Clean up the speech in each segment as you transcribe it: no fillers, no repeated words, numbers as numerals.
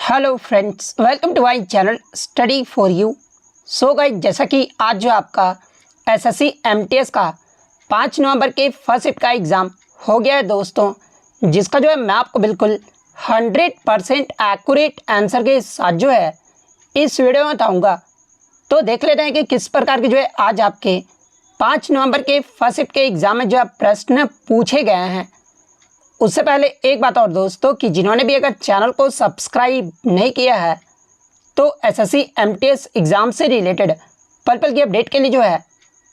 Hello friends, welcome to my channel study for you. So guys, जैसा कि आज जो आपका एसएससी एमटीएस का 5 नवंबर के फर्स्ट शिफ्ट का एग्ज़ाम हो गया है दोस्तों, जिसका जो है मैं आपको बिल्कुल 100% एक्यूरेट आंसर के साथ जो है इस वीडियो में बताऊंगा। तो देख लेते हैं कि किस प्रकार के जो है आज आपके 5 नवंबर के फर्स्ट शिफ्ट के एग्ज़ाम में जो है प्रश्न पूछे गए हैं। उससे पहले एक बात और दोस्तों, कि जिन्होंने भी अगर चैनल को सब्सक्राइब नहीं किया है तो एसएससी एमटीएस एग्ज़ाम से रिलेटेड पल पल की अपडेट के लिए जो है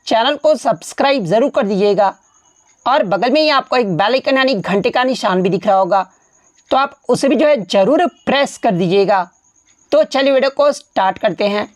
चैनल को सब्सक्राइब ज़रूर कर दीजिएगा। और बगल में ही आपको एक बेल आइकन यानी घंटे का निशान भी दिख रहा होगा, तो आप उसे भी जो है ज़रूर प्रेस कर दीजिएगा। तो चलिए वीडियो को स्टार्ट करते हैं।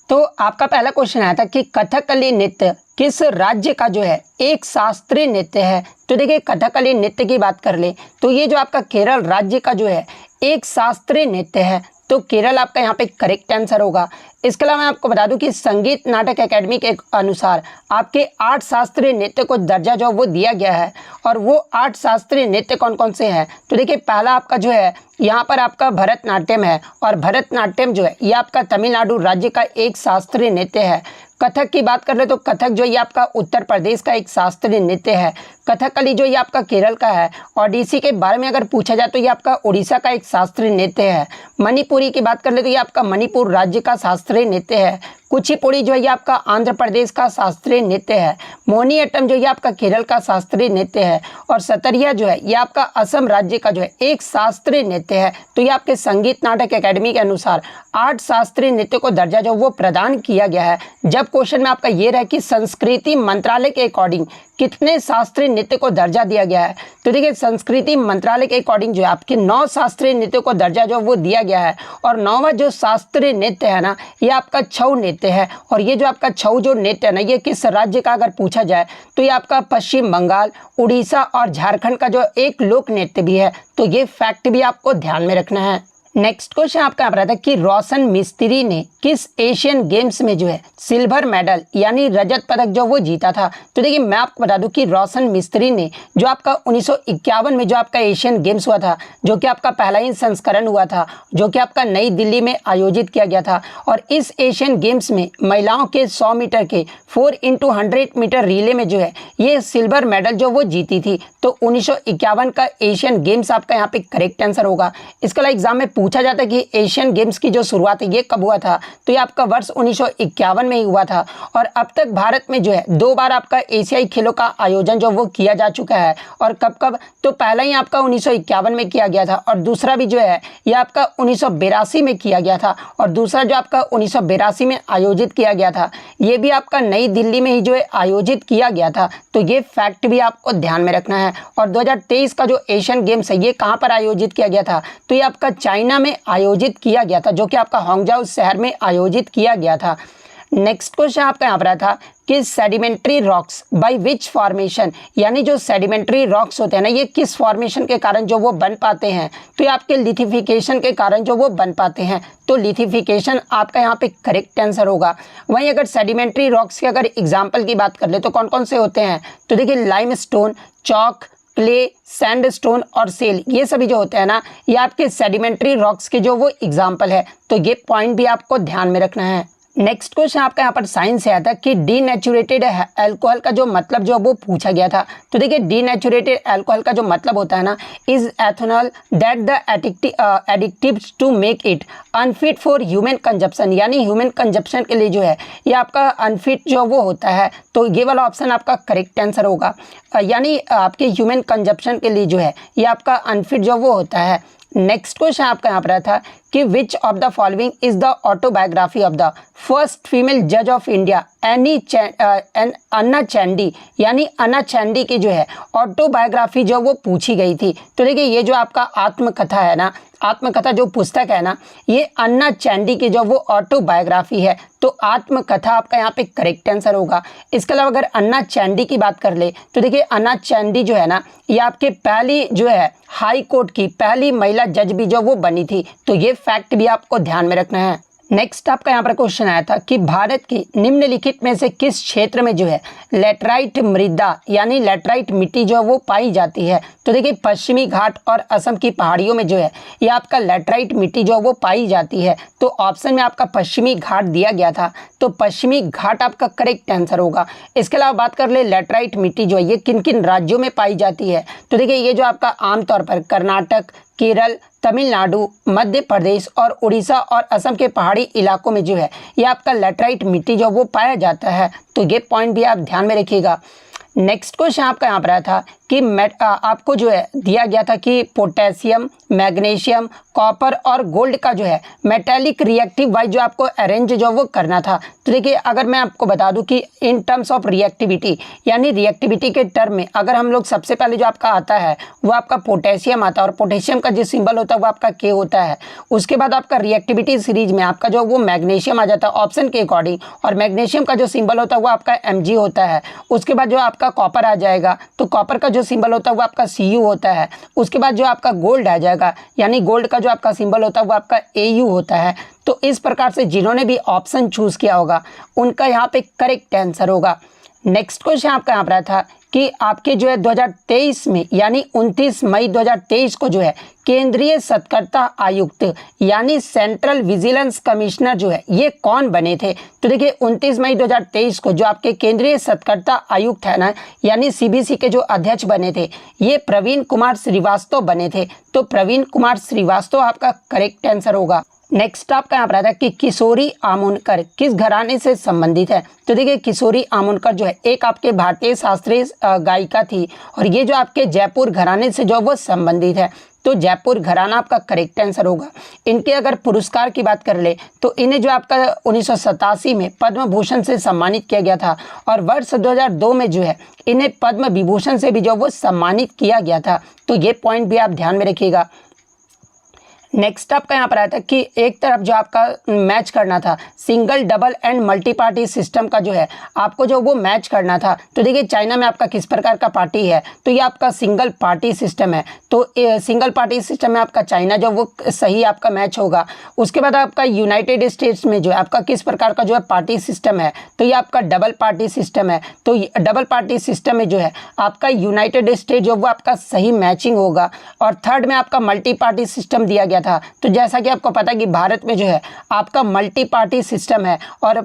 तो आपका पहला क्वेश्चन आया था कि कथकली नृत्य किस राज्य का जो है एक शास्त्रीय नृत्य है। तो देखिए, कथकली नृत्य की बात कर ले तो ये जो आपका केरल राज्य का जो है एक शास्त्रीय नृत्य है। तो केरल आपका यहाँ पे करेक्ट आंसर होगा। इसके अलावा मैं आपको बता दूं कि संगीत नाटक एकेडमी के अनुसार आपके 8 शास्त्रीय नृत्य को दर्जा जो वो दिया गया है। और वो 8 शास्त्रीय नृत्य कौन कौन से हैं, तो देखिए पहला आपका जो है यहाँ पर आपका भरतनाट्यम है। और भरतनाट्यम जो है ये आपका तमिलनाडु राज्य का एक शास्त्रीय नृत्य है। कथक की बात कर ले तो कथक जो ये आपका उत्तर प्रदेश का एक शास्त्रीय नृत्य है। कथकली जो ये आपका केरल का है। ओडिसी के बारे में अगर पूछा जाए तो ये आपका उड़ीसा का एक शास्त्रीय नृत्य है। मणिपुरी की बात कर ले तो ये आपका मणिपुर राज्य का शास्त्रीय नृत्य है। कुचिपुड़ी जो है ये आपका आंध्र प्रदेश का शास्त्रीय नृत्य है। मोहिनीअट्टम जो ये आपका केरल का शास्त्रीय नृत्य है। और सतरिया जो है ये आपका असम राज्य का जो है एक शास्त्रीय नृत्य है। तो ये आपके संगीत नाटक एकेडमी के अनुसार 8 शास्त्रीय नृत्य को दर्जा जो वो प्रदान किया गया है। जब क्वेश्चन में आपका ये रहा कि संस्कृति मंत्रालय के अकॉर्डिंग कितने शास्त्रीय नृत्य को दर्जा दिया गया है, तो देखिए संस्कृति मंत्रालय के अकॉर्डिंग जो है आपके 9 शास्त्रीय नृत्य को दर्जा जो वो दिया गया है। और 9वां जो शास्त्रीय नृत्य है ना, ये आपका छऊ नृत्य है। और ये जो आपका छऊ जो नृत्य है ना, ये किस राज्य का अगर पूछा जाए तो ये आपका पश्चिम बंगाल, उड़ीसा और झारखंड का जो एक लोक नृत्य भी है। तो ये फैक्ट भी आपको ध्यान में रखना है। नेक्स्ट क्वेश्चन आपका यहाँ पर था कि रोशन मिस्त्री ने किस एशियन गेम्स में जो है सिल्वर मेडल यानी रजत पदक जो वो जीता था। तो देखिए मैं आपको बता दूं कि रोशन मिस्त्री ने जो आपका 1951 में जो आपका एशियन गेम्स हुआ था, जो कि आपका पहला ही संस्करण हुआ था, जो कि आपका नई दिल्ली में आयोजित किया गया था। और इस एशियन गेम्स में महिलाओं के 100 मीटर के 4x100 मीटर रिले में जो है ये सिल्वर मेडल जो वो जीती थी। तो 1951 का एशियन गेम्स आपका यहाँ पे करेक्ट आंसर होगा। इसके अलावा एग्जाम में पूछा जाता है कि एशियन गेम्स की जो शुरुआत है ये कब हुआ था, तो ये आपका वर्ष 1951 में ही हुआ था। और अब तक भारत में जो है 2 बार आपका एशियाई खेलों का आयोजन जो वो किया जा चुका है। और कब कब, तो पहला ही आपका 1951 में किया गया था। और दूसरा भी जो है ये आपका 1982 में किया गया था। और दूसरा जो आपका 1982 में आयोजित किया गया था, ये भी आपका नई दिल्ली में ही जो है आयोजित किया गया था। तो ये फैक्ट भी आपको ध्यान में रखना है। और 2023 का जो एशियन गेम्स है ये कहाँ पर आयोजित किया गया था, तो ये आपका चाइना में आयोजित किया गया था, जो कि आपका हांगझाऊ शहर में आयोजित किया गया था। नेक्स्ट क्वेश्चन आपका यहाँ पर था कि sedimentary rocks by which formation, यानी जो सेडिमेंट्री रॉक्स होते हैं ना, ये किस फॉर्मेशन के कारण जो वो बन पाते हैं, तो ये आपके लिथिफिकेशन के कारण जो वो बन पाते हैं। तो लिथिफिकेशन आपका यहाँ पे करेक्ट आंसर होगा। वहीं अगर सेडिमेंट्री रॉक्स के अगर एग्जाम्पल की बात कर ले तो कौन कौन से होते हैं, तो देखिए लाइमस्टोन, चॉक, क्ले, सैंडस्टोन और सेल, ये सभी जो होते हैं ना, ये आपके सेडिमेंट्री रॉक्स के जो वो एग्जाम्पल है। तो ये पॉइंट भी आपको ध्यान में रखना है। नेक्स्ट क्वेश्चन आपका यहाँ पर साइंस से आया था कि डीनेचुरेटेड अल्कोहल का जो मतलब जो वो पूछा गया था। तो देखिए डीनेचुरेटेड अल्कोहल का जो मतलब होता है ना, is ethanol that the additives to make it unfit for human consumption, यानी ह्यूमन कंजप्शन के लिए जो है ये आपका अनफिट जो वो होता है। तो ये वाला ऑप्शन आपका करेक्ट आंसर होगा। यानी आपके ह्यूमन कंजप्शन के लिए जो है ये आपका अनफिट जो वो होता है। नेक्स्ट क्वेश्चन आपका यहाँ पर था कि which of the following is the autobiography of the first female जज ऑफ इंडिया अन्ना चैंडी, यानी अन्ना चैंडी की जो है ऑटोबायोग्राफी जो वो पूछी गई थी। तो देखिए ये जो आपका आत्मकथा है ना, आत्मकथा जो पुस्तक है ना, ये अन्ना चैंडी की जो वो ऑटोबायोग्राफी है। तो आत्मकथा आपका यहाँ पे करेक्ट आंसर होगा। इसके अलावा अगर अन्ना चैंडी की बात कर ले तो देखिए अन्ना चैंडी जो है ना, ये आपके पहली जो है हाई कोर्ट की पहली महिला जज भी जो वो बनी थी। तो ये फैक्ट भी आपको ध्यान में रखना है। नेक्स्ट आपका यहाँ पर क्वेश्चन आया था कि भारत की निम्नलिखित में से किस क्षेत्र में जो है लेटराइट मृदा यानी लेटराइट मिट्टी जो है वो पाई जाती है। तो देखिए पश्चिमी घाट और असम की पहाड़ियों में जो है ये आपका लेटराइट मिट्टी जो है वो पाई जाती है। तो ऑप्शन में आपका पश्चिमी घाट दिया गया था, तो पश्चिमी घाट आपका करेक्ट आंसर होगा। इसके अलावा बात कर ले लेटराइट मिट्टी जो है ये किन किन राज्यों में पाई जाती है। तो देखिए ये जो आपका आमतौर पर कर्नाटक, केरल, तमिलनाडु, मध्य प्रदेश और उड़ीसा और असम के पहाड़ी इलाकों में जो है ये आपका लेटराइट मिट्टी जो वो पाया जाता है। तो ये पॉइंट भी आप ध्यान में रखिएगा। नेक्स्ट क्वेश्चन आपका यहाँ पर आया था कि आपको जो है दिया गया था कि पोटेशियम, मैग्नीशियम, कॉपर और गोल्ड का जो है मेटालिक रिएक्टिव वाइज जो आपको अरेंज जो वो करना था। तो देखिए अगर मैं आपको बता दूं कि इन टर्म्स ऑफ रिएक्टिविटी यानी रिएक्टिविटी के टर्म में अगर हम लोग सबसे पहले जो आपका आता है वो आपका पोटेशियम आता है और पोटेशियम का जो सिंबल होता है वो आपका के होता है। उसके बाद आपका रिएक्टिविटी सीरीज में आपका जो वो मैग्नीशियम आ जाता है ऑप्शन के अकॉर्डिंग, और मैग्नीशियम का जो सिंबल होता है वो आपका Mg होता है। उसके बाद जो आपका कॉपर आ जाएगा, तो कॉपर का जो सिंबल होता है वो आपका Cu होता है। उसके बाद जो आपका गोल्ड आ जाएगा यानी गोल्ड का जो आपका सिंबल होता है वो आपका Au होता है। तो इस प्रकार से जिन्होंने भी ऑप्शन चूज किया होगा उनका यहाँ पे करेक्ट आंसर होगा। नेक्स्ट क्वेश्चन आपका यहाँ पर था कि आपके जो है 2023 में यानी 29 मई 2023 को जो है केंद्रीय सतर्कता आयुक्त यानी सेंट्रल विजिलेंस कमिश्नर जो है ये कौन बने थे। तो देखिए 29 मई 2023 को जो आपके केंद्रीय सतर्कता आयुक्त है ना यानी CBC के जो अध्यक्ष बने थे ये प्रवीण कुमार श्रीवास्तव बने थे। तो प्रवीण कुमार श्रीवास्तव आपका करेक्ट आंसर होगा। नेक्स्ट आपका यहाँ पर आता है कि किशोरी आमोनकर किस घराने से संबंधित है। तो देखिए किशोरी आमोनकर जो है एक आपके भारतीय शास्त्रीय गायिका थी और ये जो आपके जयपुर घराने से जो वो संबंधित है। तो जयपुर घराना आपका करेक्ट आंसर होगा। इनके अगर पुरस्कार की बात कर ले तो इन्हें जो आपका 1987 में पद्म भूषण से सम्मानित किया गया था और वर्ष 2002 में जो है इन्हें पद्म विभूषण से भी जो वो सम्मानित किया गया था। तो ये पॉइंट भी आप ध्यान में रखिएगा। नेक्स्ट आपका यहाँ पर आया था कि एक तरफ जो आपका मैच करना था single, double and multi party system का जो है आपको जो वो मैच करना था। तो देखिए चाइना में आपका किस प्रकार का पार्टी है, तो ये आपका सिंगल पार्टी सिस्टम है। तो सिंगल पार्टी सिस्टम में आपका चाइना जो वो सही आपका मैच होगा। उसके बाद आपका यूनाइटेड स्टेट्स में जो है आपका किस प्रकार का जो है पार्टी सिस्टम है, तो ये आपका डबल पार्टी सिस्टम है। तो डबल पार्टी सिस्टम में जो है आपका यूनाइटेड स्टेट जो वो आपका सही मैचिंग होगा। और थर्ड में आपका मल्टी पार्टी सिस्टम दिया गया था। तो जैसा कि आपको पता है कि भारत में जो है आपका मल्टी पार्टी सिस्टम है और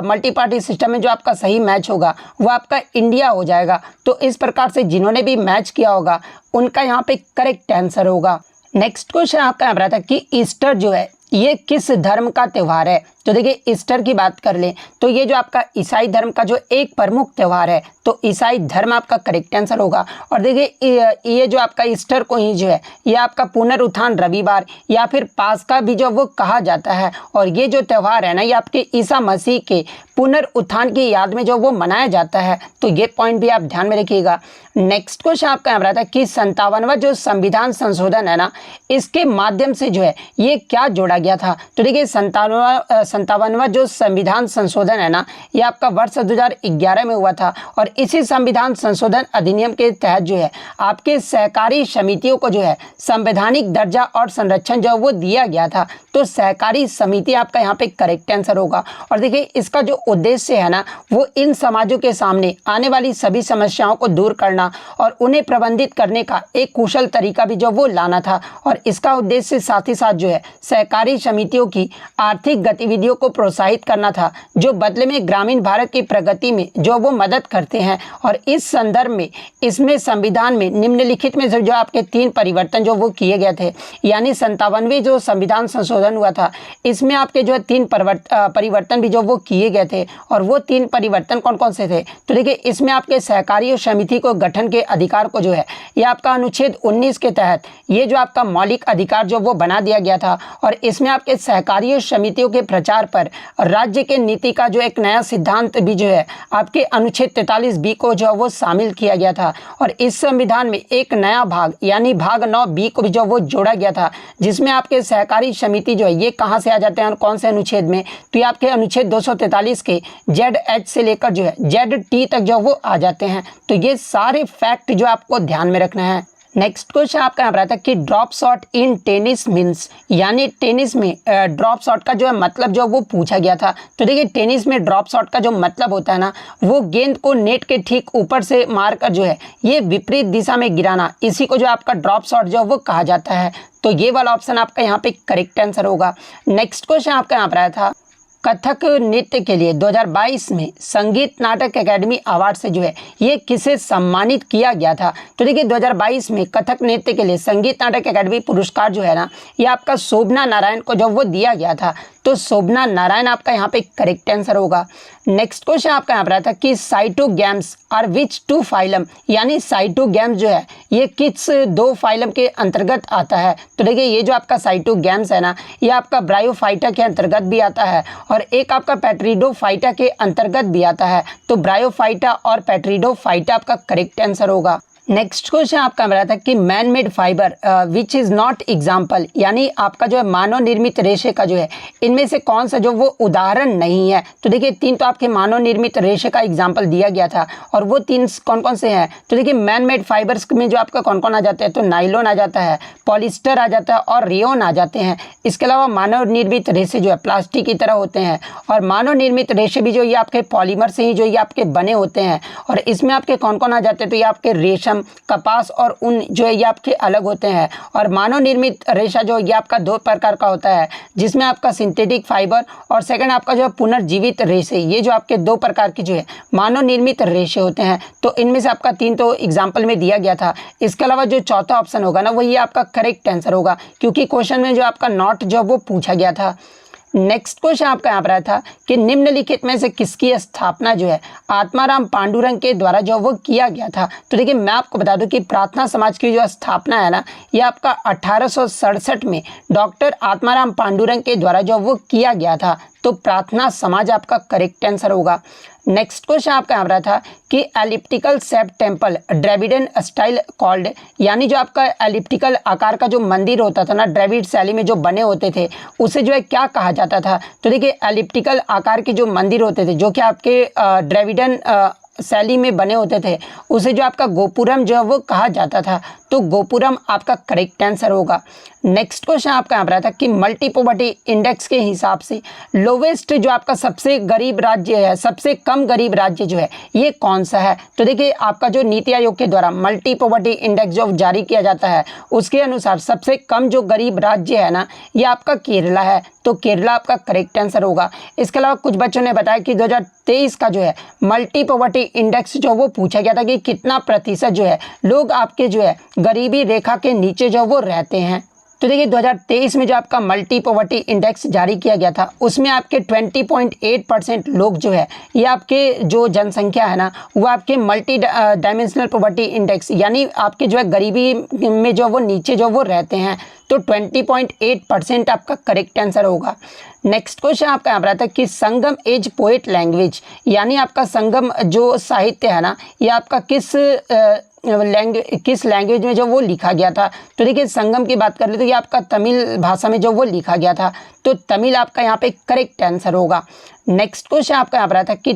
मल्टी पार्टी सिस्टम में जो आपका सही मैच होगा वो आपका इंडिया हो जाएगा। तो इस प्रकार से जिन्होंने भी मैच किया होगा उनका यहाँ पे करेक्ट आंसर होगा। नेक्स्ट क्वेश्चन आपका यहाँ पर था कि ईस्टर जो है ये किस धर्म का त्यौहार है। तो देखिए ईस्टर की बात कर लें तो ये जो आपका ईसाई धर्म का जो एक प्रमुख त्यौहार है, तो ईसाई धर्म आपका करेक्ट आंसर होगा। और देखिए ये जो आपका ईस्टर को ही जो है ये आपका पुनरुत्थान रविवार या फिर पास्का भी जो वो कहा जाता है। और ये जो त्यौहार है ना ये आपके ईसा मसीह के पुनरुत्थान की याद में जो वो मनाया जाता है। तो ये पॉइंट भी आप ध्यान में रखिएगा। नेक्स्ट क्वेश्चन आपका यहाँ था कि 57वां जो संविधान संशोधन है ना इसके माध्यम से जो है ये क्या जोड़ा गया था। तो देखिए 57वां जो संविधान संशोधन है ना ये आपका वर्ष 2011 में हुआ था। और इसी संविधान संशोधन अधिनियम के तहत जो है आपके सहकारी समितियों को जो है संवैधानिक दर्जा और संरक्षण जो वो दिया गया था। तो सहकारी समिति आपका यहाँ पे करेक्ट आंसर होगा। और देखिए इसका जो उद्देश्य है ना वो इन समाजों के सामने आने वाली सभी समस्याओं को दूर करना और उन्हें प्रबंधित करने का एक कुशल तरीका भी जो वो लाना था। और इसका उद्देश्य साथ ही साथ जो है सहकारी समितियों की आर्थिक गतिविधियों को प्रोत्साहित करना था, जो बदले में ग्रामीण भारत की प्रगति में जो वो मदद करते हैं। और इस संदर्भ में इसमें संविधान में निम्नलिखित में से जो आपके 3 परिवर्तन जो वो किए गए थे, यानी 57वें जो संविधान संशोधन हुआ था इसमें आपके जो है 3 परिवर्तन भी जो वो किए गए थे। और वो 3 परिवर्तन कौन कौन से थे, तो देखिए इसमें आपके सहकारी समिति को गठन के अधिकार को जो है ये आपका अनुच्छेद 19 के तहत ये जो आपका मौलिक अधिकार जो वो बना दिया गया था। और इसमें आपके सहकारी समितियों के प्रचार पर राज्य के नीति का जो एक नया सिद्धांत भी जो है आपके अनुच्छेद 43B को जो वो शामिल किया गया था। और इस संविधान में एक नया भाग यानी भाग 9B को भी जो वो जोड़ा गया था, जिसमें आपके सहकारी समिति जो है ये कहाँ से आ जाते हैं और कौन से अनुच्छेद में, तो ये आपके अनुच्छेद 243 के ZH से लेकर जो है ZT तक जो वो आ जाते हैं। तो ये सारे फैक्ट जो आपको ध्यान में रखना है। नेक्स्ट क्वेश्चन आपका यहाँ पर आता है कि drop shot in tennis means, यानी टेनिस में ड्रॉप शॉट का जो है मतलब जो वो पूछा गया था। तो देखिए टेनिस में ड्रॉप शॉट का जो मतलब होता है ना, वो गेंद को नेट के ठीक ऊपर से मारकर जो है ये विपरीत दिशा में गिराना, इसी को जो आपका ड्रॉप शॉट जो वो कहा जाता है। तो ये वाला ऑप्शन आपका यहाँ पे करेक्ट आंसर होगा। नेक्स्ट क्वेश्चन आपका यहाँ पर आया था कथक नृत्य के लिए 2022 में संगीत नाटक अकेडमी अवार्ड से जो है ये किसे सम्मानित किया गया था। तो देखिए 2022 में कथक नृत्य के लिए संगीत नाटक अकेडमी पुरस्कार जो है ना, ये आपका शोभना नारायण को जब वो दिया गया था। तो शोभना नारायण आपका यहाँ पे करेक्ट आंसर होगा। नेक्स्ट क्वेश्चन आपका यहाँ पर आता है कि साइटोगैम्स आर विच टू फाइलम, यानी साइटोगैम्स जो है ये किस दो फाइलम के अंतर्गत आता है। तो देखिए ये जो आपका साइटोगैम्स है ना, ये आपका ब्रायोफाइटा के अंतर्गत भी आता है और एक आपका पेट्रिडोफाइटा के अंतर्गत भी आता है। तो ब्रायोफाइटा और पेट्रिडोफाइटा आपका करेक्ट आंसर होगा। नेक्स्ट क्वेश्चन आपका मेरा था कि man made fibre which is not example, यानी आपका जो है मानव निर्मित रेशे का जो है इनमें से कौन सा जो वो उदाहरण नहीं है। तो देखिए तीन तो आपके मानव निर्मित रेशे का एग्जाम्पल दिया गया था और वो तीन कौन कौन से हैं। तो देखिए मैन मेड फाइबर्स में जो आपका कौन कौन आ जाते हैं, तो नाइलॉन आ जाता है, पॉलिस्टर आ जाता है और रेयन आ जाते हैं। इसके अलावा मानव निर्मित रेशे जो है प्लास्टिक की तरह होते हैं और मानव निर्मित रेशे भी जो ये आपके पॉलीमर से ही जो ये आपके बने होते हैं। और इसमें आपके कौन कौन आ जाते हैं, तो ये आपके रेशम, कपास और ऊन जो है ये आपके अलग होते हैं। और मानव निर्मित रेशा जो ये आपका दो प्रकार का होता है, जिसमें आपका सिंथेटिक फाइबर और सेकंड आपका जो है पुनर्जीवित रेशे, ये जो आपके दो प्रकार की जो है मानव निर्मित रेशे होते हैं। तो इनमें से आपका तीन तो एग्जाम्पल में दिया गया था। इसके अलावा जो चौथा ऑप्शन होगा ना, वही आपका करेक्ट आंसर होगा, क्योंकि क्वेश्चन में जो आपका नॉट जो वो पूछा गया था। नेक्स्ट क्वेश्चन आपका यहाँ पर आया था कि निम्नलिखित में से किसकी स्थापना जो है आत्माराम पांडुरंग के द्वारा जो वो किया गया था। तो देखिए मैं आपको बता दूं कि प्रार्थना समाज की जो स्थापना है ना, ये आपका 1867 में डॉक्टर आत्माराम पांडुरंग के द्वारा जो वो किया गया था। तो प्रार्थना समाज आपका करेक्ट आंसर होगा। नेक्स्ट क्वेश्चन आपका यहाँ रहा था कि elliptical shape temple Dravidian style called, यानी जो आपका एलिप्टिकल आकार का जो मंदिर होता था ना, द्रविड़ शैली में जो बने होते थे, उसे जो है क्या कहा जाता था। तो देखिए एलिप्टिकल आकार के जो मंदिर होते थे जो कि आपके द्रविडियन शैली में बने होते थे, उसे जो आपका गोपुरम जो है वो कहा जाता था। तो गोपुरम आपका करेक्ट आंसर होगा। नेक्स्ट क्वेश्चन आपका यहाँ पर आया था कि मल्टी पॉवर्टी इंडेक्स के हिसाब से लोवेस्ट जो आपका सबसे गरीब राज्य है, सबसे कम गरीब राज्य जो है ये कौन सा है। तो देखिए आपका जो नीति आयोग के द्वारा मल्टी पॉवर्टी इंडेक्स जो जारी किया जाता है, उसके अनुसार सबसे कम जो गरीब राज्य है ना, ये आपका केरला है। तो केरला आपका करेक्ट आंसर होगा। इसके अलावा कुछ बच्चों ने बताया कि 2023 का जो है मल्टी पॉवर्टी इंडेक्स जो वो पूछा गया था कि कितना प्रतिशत जो है लोग आपके जो है गरीबी रेखा के नीचे जो वो रहते हैं। तो देखिए 2023 में जो आपका मल्टी पॉवर्टी इंडेक्स जारी किया गया था, उसमें आपके 20.8% लोग जो है ये आपके जो जनसंख्या है ना, वो आपके मल्टी डायमेंशनल पॉवर्टी इंडेक्स, यानी आपके जो है गरीबी में जो वो नीचे जो वो रहते हैं। तो 20.8% आपका करेक्ट आंसर होगा। नेक्स्ट क्वेश्चन आपका यहाँ पर आता है कि संगम एज पोएट लैंग्वेज, यानी आपका संगम जो साहित्य है ना, ये आपका किस लैंग्वेज में जो वो लिखा गया था। तो देखिए संगम की बात कर ले तो ये आपका तमिल भाषा में जो वो लिखा गया था। तो तमिल आपका यहाँ पे करेक्ट आंसर होगा। नेक्स्ट क्वेश्चन आपका यहाँ पर आता है कि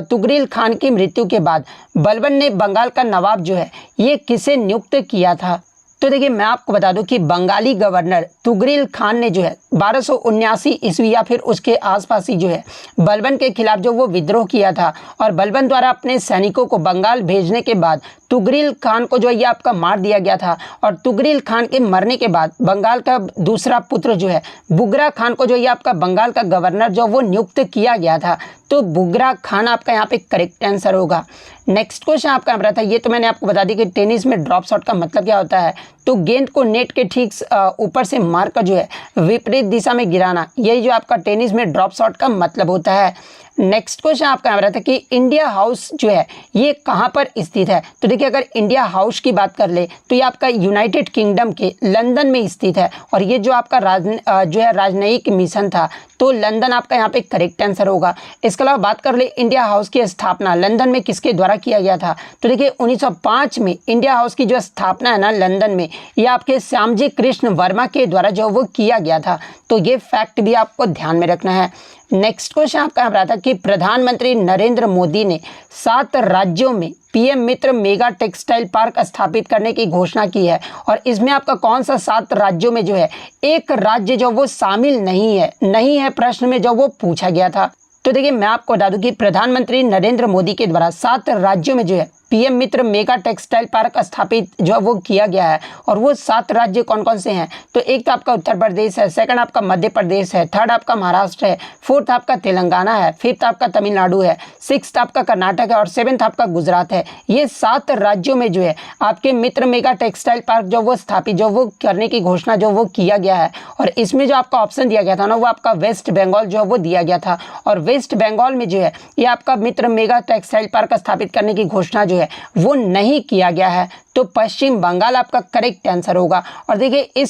तुगरिल खान की मृत्यु के बाद बलबन ने बंगाल का नवाब जो है ये किसे नियुक्त किया था। तो देखिए मैं आपको बता दूं कि बंगाली गवर्नर तुगरिल खान ने जो है 1279 ईस्वी या फिर उसके आसपास ही जो है बलबन के खिलाफ जो वो विद्रोह किया था और बलबन द्वारा अपने सैनिकों को बंगाल भेजने के बाद तुगरिल खान को जो ये आपका मार दिया गया था। और तुगरिल खान के मरने के बाद बंगाल का दूसरा पुत्र जो है बुगरा खान को जो ये आपका बंगाल का गवर्नर जो वो नियुक्त किया गया था। तो बुगरा खान आपका यहाँ पे करेक्ट आंसर होगा। नेक्स्ट क्वेश्चन आपका यहाँ पर आता है, ये तो मैंने आपको बता दी कि टेनिस में ड्रॉप शॉट का मतलब क्या होता है। तो गेंद को नेट के ठीक ऊपर से मारकर जो है विपरीत दिशा में गिराना, यही जो आपका टेनिस में ड्रॉप शॉट का मतलब होता है। नेक्स्ट क्वेश्चन आपका यहाँ पर आता है कि इंडिया हाउस जो है ये कहाँ पर स्थित है। तो देखिए अगर इंडिया हाउस की बात कर ले तो ये आपका यूनाइटेड किंगडम के लंदन में स्थित है और ये जो आपका जो है राजनयिक मिशन था, तो लंदन आपका यहाँ पे करेक्ट आंसर होगा। इसके अलावा बात कर ले इंडिया हाउस की स्थापना लंदन में किसके द्वारा किया गया था। तो देखिए 1905 में इंडिया हाउस की जो स्थापना है ना लंदन में, ये आपके श्यामजी कृष्ण वर्मा के द्वारा जो वो किया गया था। तो ये फैक्ट भी आपको ध्यान में रखना है। नेक्स्ट क्वेश्चन आपका यहाँ पर आता है कि प्रधानमंत्री नरेंद्र मोदी ने 7 राज्यों में पीएम मित्र मेगा टेक्सटाइल पार्क स्थापित करने की घोषणा की है। और इसमें आपका कौन सा 7 राज्यों में जो है एक राज्य जो वो शामिल नहीं है प्रश्न में जो वो पूछा गया था। तो देखिए मैं आपको बता दूं कि प्रधानमंत्री नरेंद्र मोदी के द्वारा 7 राज्यों में जो है पीएम मित्र मेगा टेक्सटाइल पार्क स्थापित जो है वो किया गया है। और वो 7 राज्य कौन कौन से हैं, तो एक तो आपका उत्तर प्रदेश है, सेकंड आपका मध्य प्रदेश है, थर्ड आपका महाराष्ट्र है, फोर्थ आपका तेलंगाना है, फिफ्थ आपका तमिलनाडु है, सिक्स्थ आपका कर्नाटक है और सेवेंथ आपका गुजरात है। ये 7 राज्यों में जो है आपके मित्र मेगा टेक्सटाइल पार्क जो वो स्थापित जो वो करने की घोषणा जो वो किया गया है। और इसमें जो आपका ऑप्शन दिया गया था ना वो आपका वेस्ट बंगाल जो है वो दिया गया था। और वेस्ट बंगाल में जो है ये आपका मित्र मेगा टेक्सटाइल पार्क स्थापित करने की घोषणा जो है वो नहीं किया गया है। तो पश्चिम बंगाल आपका करेक्ट आंसर होगा। और देखिए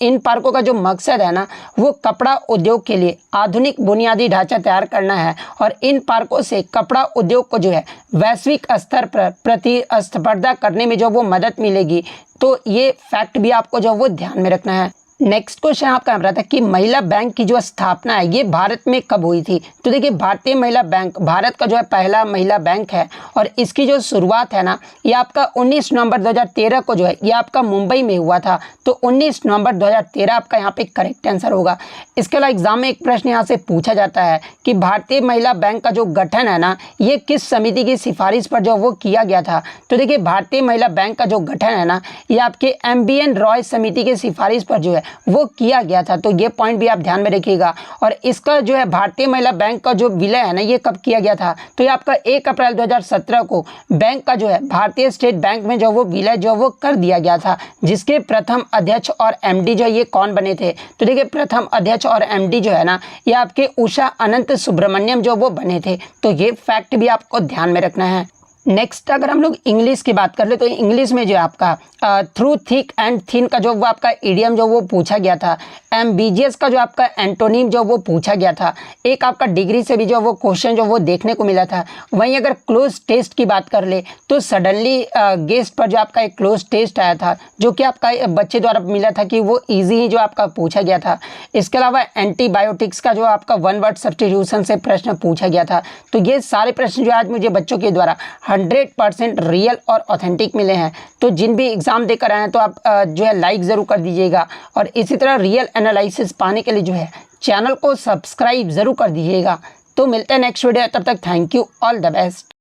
इन पार्कों का जो मकसद है ना वो कपड़ा उद्योग के लिए आधुनिक बुनियादी ढांचा तैयार करना है। और इन पार्कों से कपड़ा उद्योग को जो है वैश्विक स्तर पर प्रतिस्पर्धा करने में जो वो मदद मिलेगी। तो ये फैक्ट भी आपको जो वो ध्यान में रखना है। नेक्स्ट क्वेश्चन आपका रहा था कि महिला बैंक की जो स्थापना है ये भारत में कब हुई थी। तो देखिए भारतीय महिला बैंक भारत का जो है पहला महिला बैंक है। और इसकी जो शुरुआत है ना ये आपका 19 नवंबर 2013 को जो है ये आपका मुंबई में हुआ था। तो 19 नवंबर 2013 आपका यहाँ पे करेक्ट आंसर होगा। इसके अलावा एग्जाम में एक प्रश्न यहाँ से पूछा जाता है कि भारतीय महिला बैंक का जो गठन है ना ये किस समिति की सिफारिश पर जो वो किया गया था। तो देखिए भारतीय महिला बैंक का जो गठन है ना ये आपके MBN रॉय समिति की सिफारिश पर जो है वो किया गया था। तो ये पॉइंट भी आप ध्यान में रखिएगा। और इसका जो है भारतीय महिला बैंक का जो विलय है ना ये कब किया गया था, तो ये आपका 1 अप्रैल 2017 को बैंक का जो है भारतीय स्टेट बैंक में जो वो विलय जो वो कर दिया गया था। जिसके प्रथम अध्यक्ष और MD जो ये कौन बने थे, तो देखिए प्रथम अध्यक्ष और MD जो है ना ये आपके उषा अनंत सुब्रमण्यम जो वो बने थे। तो ये फैक्ट भी आपको ध्यान में रखना है। नेक्स्ट अगर हम लोग इंग्लिश की बात कर ले तो इंग्लिश में जो है आपका थ्रू थिक एंड थिन का जो वो आपका इडियम जो वो पूछा गया था। एम्बिजियस का जो आपका एंटोनिम जो वो पूछा गया था। एक आपका डिग्री से भी जो वो क्वेश्चन जो वो देखने को मिला था। वहीं अगर क्लोज टेस्ट की बात कर ले तो सडनली गेस्ट पर जो आपका एक क्लोज टेस्ट आया था जो कि आपका बच्चे द्वारा मिला था कि वो ईजी ही जो आपका पूछा गया था। इसके अलावा एंटीबायोटिक्स का जो आपका 1 वर्ड सब्स्टिट्यूशन से प्रश्न पूछा गया था। तो ये सारे प्रश्न जो आज मुझे बच्चों के द्वारा 100% रियल और ऑथेंटिक मिले हैं। तो जिन भी एग्जाम देकर आए हैं तो आप जो है लाइक ज़रूर कर दीजिएगा। और इसी तरह रियल एनालिसिस पाने के लिए जो है चैनल को सब्सक्राइब ज़रूर कर दीजिएगा। तो मिलते हैं नेक्स्ट वीडियो, तब तक thank you, all the best.